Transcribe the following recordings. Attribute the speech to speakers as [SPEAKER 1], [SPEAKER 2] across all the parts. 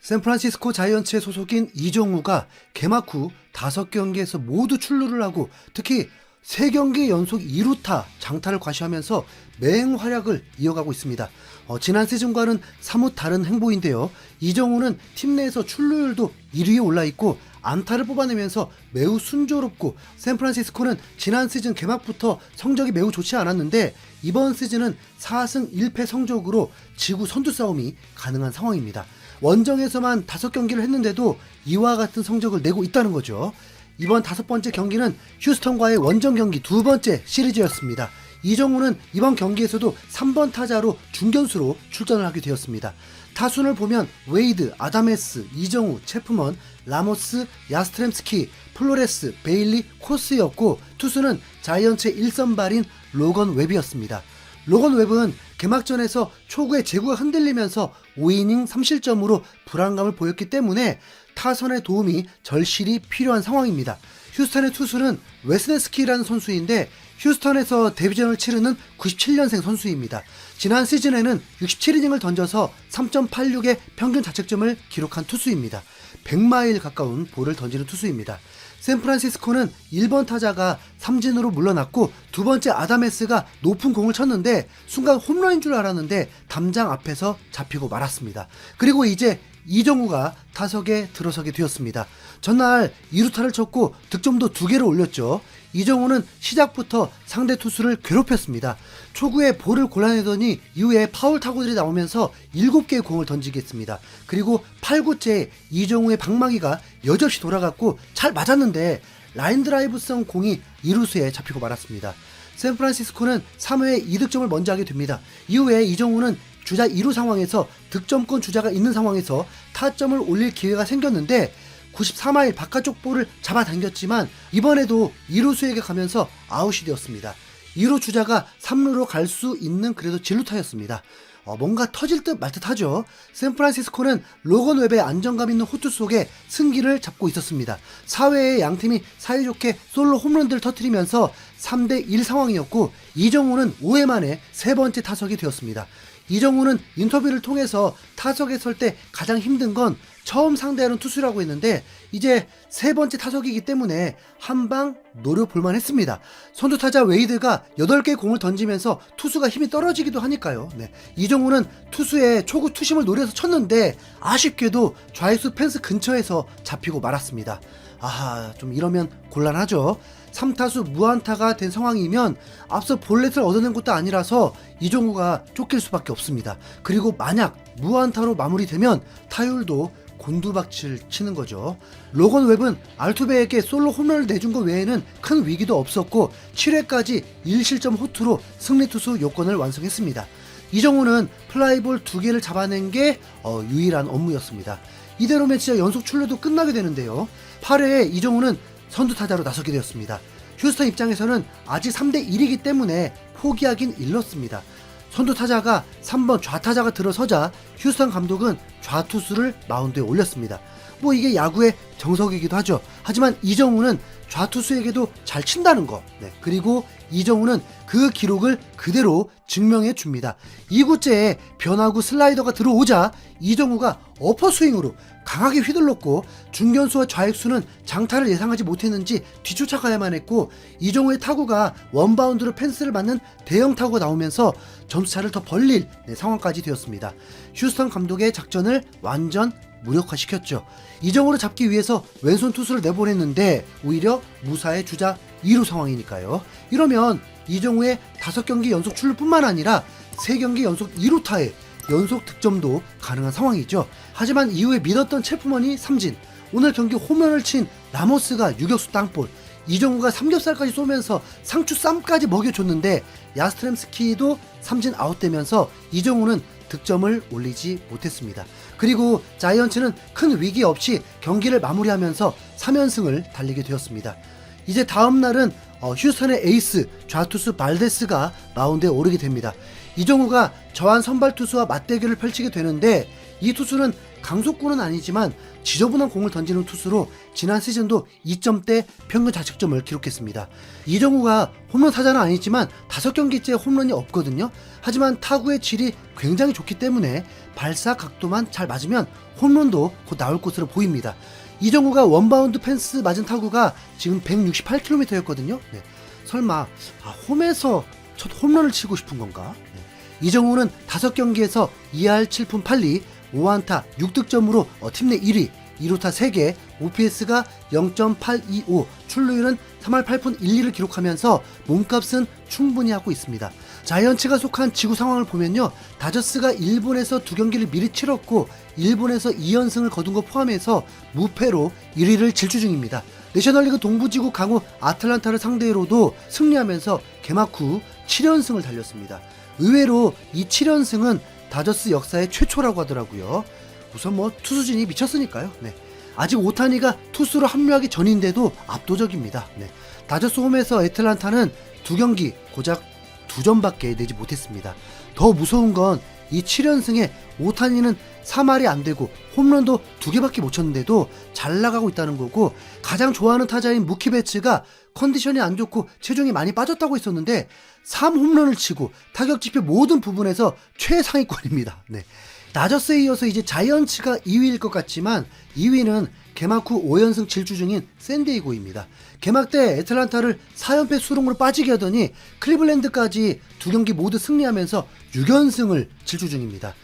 [SPEAKER 1] 샌프란시스코 자이언츠의 소속인 이정우가 개막 후 5경기에서 모두 출루를 하고 특히 3경기 연속 2루타 장타를 과시하면서 맹활약을 이어가고 있습니다. 지난 시즌과는 사뭇 다른 행보인데요. 이정우는 팀 내에서 출루율도 1위에 올라있고 안타를 뽑아내면서 매우 순조롭고, 샌프란시스코는 지난 시즌 개막부터 성적이 매우 좋지 않았는데 이번 시즌은 4승 1패 성적으로 지구 선두 싸움이 가능한 상황입니다. 원정에서만 5경기를 했는데도 이와 같은 성적을 내고 있다는 거죠. 이번 5번째 경기는 휴스턴과의 원정 경기 2번째 시리즈였습니다. 이정우는 이번 경기에서도 3번 타자로 중견수로 출전을 하게 되었습니다. 타순을 보면 웨이드, 아다메스, 이정우, 체프먼, 라모스, 야스트렘스키, 플로레스, 베일리, 코스였고, 투수는 자이언츠의 1선발인 로건 웹이었습니다. 로건 웹은 개막전에서 초구의 제구가 흔들리면서 5이닝 3실점으로 불안감을 보였기 때문에 타선의 도움이 절실히 필요한 상황입니다. 휴스턴의 투수는 웨스네스키라는 선수인데 휴스턴에서 데뷔전을 치르는 97년생 선수입니다. 지난 시즌에는 67이닝을 던져서 3.86의 평균 자책점을 기록한 투수입니다. 100마일 가까운 볼을 던지는 투수입니다. 샌프란시스코는 1번 타자가 삼진으로 물러났고 두 번째 아다메스가 높은 공을 쳤는데 순간 홈런인 줄 알았는데 담장 앞에서 잡히고 말았습니다. 그리고 이제 이정우가 타석에 들어서게 되었습니다. 전날 2루타를 쳤고 득점도 2개를 올렸죠. 이정우는 시작부터 상대 투수를 괴롭혔습니다. 초구에 볼을 골라내더니 이후에 파울 타구들이 나오면서 7개의 공을 던지게 했습니다. 그리고 8구째에 이정우의 방망이가 여지없이 돌아갔고 잘 맞았는데 라인 드라이브성 공이 2루수에 잡히고 말았습니다. 샌프란시스코는 3회에 2득점을 먼저 하게 됩니다. 이후에 이정우는 주자 2루 상황에서 득점권 주자가 있는 상황에서 타점을 올릴 기회가 생겼는데 94마일 바깥쪽 볼을 잡아당겼지만 이번에도 2루수에게 가면서 아웃이 되었습니다. 2루 주자가 3루로 갈 수 있는 그래도 진루타였습니다. 뭔가 터질 듯 말 듯 하죠. 샌프란시스코는 로건 웹의 안정감 있는 호투 속에 승기를 잡고 있었습니다. 4회에 양팀이 사이좋게 솔로 홈런들을 터뜨리면서 3대1 상황이었고 이정우는 5회 만에 3번째 타석이 되었습니다. 이정우는 인터뷰를 통해서 타석에 설 때 가장 힘든 건 처음 상대하는 투수라고 했는데 이제 3번째 타석이기 때문에 한방 노려볼만 했습니다. 선두타자 웨이드가 8개 공을 던지면서 투수가 힘이 떨어지기도 하니까요. 이정우는 투수의 초구 투심을 노려서 쳤는데 아쉽게도 좌익수 펜스 근처에서 잡히고 말았습니다. 좀 이러면 곤란하죠. 3타수 무안타가 된 상황이면 앞서 볼넷을 얻어낸 것도 아니라서 이정우가 쫓길 수밖에 없습니다. 그리고 만약 무안타로 마무리되면 타율도 곤두박질 치는 거죠. 로건 웹은 알투베에게 솔로 홈런을 내준 것 외에는 큰 위기도 없었고 7회까지 1실점 호투로 승리투수 요건을 완성했습니다. 이정우는 플라이볼 2개를 잡아낸 게 유일한 업무였습니다. 이대로면 진짜 연속 출루도 끝나게 되는데요. 8회에 이정우는 선두타자로 나서게 되었습니다. 휴스턴 입장에서는 아직 3대1이기 때문에 포기하긴 일렀습니다. 선두타자가 3번 좌타자가 들어서자 휴스턴 감독은 좌투수를 마운드에 올렸습니다. 이게 야구의 정석이기도 하죠. 하지만 이정우는 좌투수에게도 잘 친다는 거. 그리고 이정우는 그 기록을 그대로 증명해 줍니다. 2구째에 변화구 슬라이더가 들어오자 이정우가 어퍼스윙으로 강하게 휘둘렀고 중견수와 좌익수는 장타를 예상하지 못했는지 뒤쫓아가야만 했고 이정우의 타구가 원바운드로 펜스를 맞는 대형 타구가 나오면서 점수차를 더 벌릴 상황까지 되었습니다. 휴스턴 감독의 작전을 완전 무력화시켰죠. 이정우를 잡기 위해서 왼손 투수를 내보냈는데 오히려 무사의 주자 2루 상황이니까요. 이러면 이정우의 5경기 연속 출루뿐만 아니라 3경기 연속 2루타에 연속 득점도 가능한 상황이죠. 하지만 이후에 믿었던 체프먼이 삼진, 오늘 경기 홈런을 친 라모스가 유격수 땅볼, 이정우가 삼겹살까지 쏘면서 상추 쌈까지 먹여줬는데 야스트렘스키도 삼진 아웃되면서 이정우는 득점을 올리지 못했습니다. 그리고 자이언츠는 큰 위기 없이 경기를 마무리하면서 3연승을 달리게 되었습니다. 이제 다음 날은 휴스턴의 에이스 좌투수 발데스가 마운드에 오르게 됩니다. 이정우가 저한 선발 투수와 맞대결을 펼치게 되는데 이 투수는 강속구는 아니지만 지저분한 공을 던지는 투수로 지난 시즌도 2점대 평균 자책점을 기록했습니다. 이정우가 홈런 타자는 아니지만 5경기째 홈런이 없거든요. 하지만 타구의 질이 굉장히 좋기 때문에 발사 각도만 잘 맞으면 홈런도 곧 나올 것으로 보입니다. 이정우가 원바운드 펜스 맞은 타구가 지금 168km였거든요. 네. 설마 홈에서 첫 홈런을 치고 싶은 건가? 네. 이정우는 5경기에서 2할 7푼 8리 5안타 6득점으로 팀 내 1위, 2루타 3개, OPS가 0.825, 출루율은 3할 8푼 1리를 기록하면서 몸값은 충분히 하고 있습니다. 자이언츠가 속한 지구 상황을 보면요, 다저스가 일본에서 2경기를 미리 치렀고 일본에서 2연승을 거둔 거 포함해서 무패로 1위를 질주 중입니다. 내셔널리그 동부지구 강호 아틀란타를 상대로도 승리하면서 개막 후 7연승을 달렸습니다. 의외로 이 7연승은 다저스 역사의 최초라고 하더라고요. 우선 투수진이 미쳤으니까요. 네. 아직 오타니가 투수로 합류하기 전인데도 압도적입니다. 네. 다저스 홈에서 애틀란타는 2경기 고작 2점밖에 내지 못했습니다. 더 무서운 건 이 7연승에 오타니는 3할이 안 되고 홈런도 2개밖에 못 쳤는데도 잘 나가고 있다는 거고, 가장 좋아하는 타자인 무키 베츠가 컨디션이 안 좋고 체중이 많이 빠졌다고 했었는데 3홈런을 치고 타격지표 모든 부분에서 최상위권입니다. 네. 다저스에 이어서 이제 자이언츠가 2위일 것 같지만 2위는 개막 후 5연승 질주 중인 샌디에이고입니다. 개막 때 애틀란타를 4연패 수렁으로 빠지게 하더니 클리블랜드까지 2경기 모두 승리하면서 6연승을 질주 중입니다.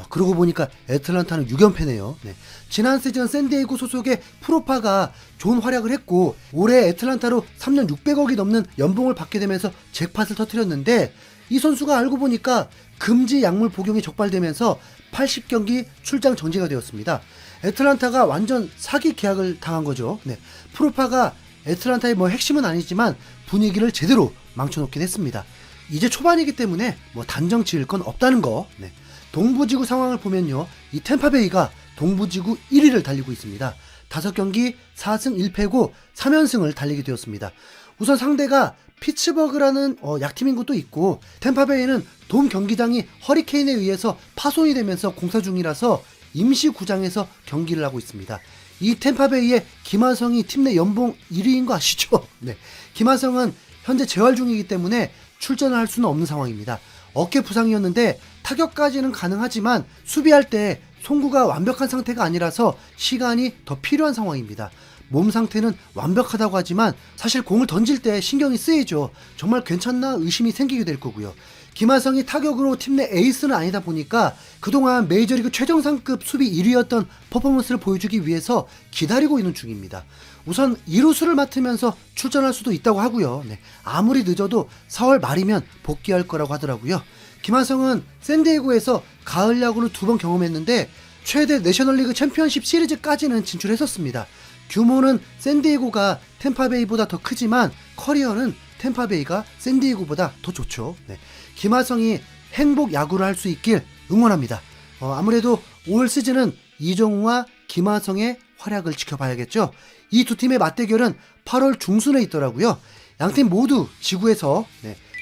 [SPEAKER 1] 그러고 보니까 애틀란타는 6연패네요. 네. 지난 시즌 샌디에이고 소속의 프로파가 좋은 활약을 했고 올해 애틀란타로 3년 600억이 넘는 연봉을 받게 되면서 잭팟을 터뜨렸는데, 이 선수가 알고 보니까 금지 약물 복용이 적발되면서 80경기 출장 정지가 되었습니다. 애틀란타가 완전 사기 계약을 당한 거죠. 네. 프로파가 애틀란타의 핵심은 아니지만 분위기를 제대로 망쳐놓긴 했습니다. 이제 초반이기 때문에 단정 지을 건 없다는 거. 네. 동부지구 상황을 보면요, 이 템파베이가 동부지구 1위를 달리고 있습니다. 5경기 4승 1패고 3연승을 달리게 되었습니다. 우선 상대가 피츠버그라는 약팀인 것도 있고, 템파베이는 돔 경기장이 허리케인에 의해서 파손이 되면서 공사 중이라서 임시 구장에서 경기를 하고 있습니다. 이 템파베이의 김하성이 팀 내 연봉 1위인 거 아시죠? 네. 김하성은 현재 재활 중이기 때문에 출전을 할 수는 없는 상황입니다. 어깨 부상이었는데 타격까지는 가능하지만 수비할 때 송구가 완벽한 상태가 아니라서 시간이 더 필요한 상황입니다. 몸 상태는 완벽하다고 하지만 사실 공을 던질 때 신경이 쓰이죠. 정말 괜찮나 의심이 생기게 될 거고요. 김하성이 타격으로 팀 내 에이스는 아니다 보니까 그동안 메이저리그 최정상급 수비 1위였던 퍼포먼스를 보여주기 위해서 기다리고 있는 중입니다. 우선 2루수를 맡으면서 출전할 수도 있다고 하고요. 네. 아무리 늦어도 4월 말이면 복귀할 거라고 하더라고요. 김하성은 샌디에고에서 가을 야구를 2번 경험했는데 최대 내셔널리그 챔피언십 시리즈까지는 진출했었습니다. 규모는 샌디에고가 템파베이보다 더 크지만 커리어는 템파베이가 샌디에고보다 더 좋죠. 네. 김하성이 행복 야구를 할 수 있길 응원합니다. 아무래도 올 시즌은 이정우와 김하성의 활약을 지켜봐야겠죠. 이 두 팀의 맞대결은 8월 중순에 있더라고요. 양팀 모두 지구에서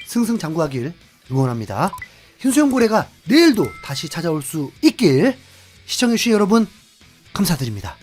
[SPEAKER 1] 승승장구하길 응원합니다. 흰수염 고래가 내일도 다시 찾아올 수 있길. 시청해주신 여러분 감사드립니다.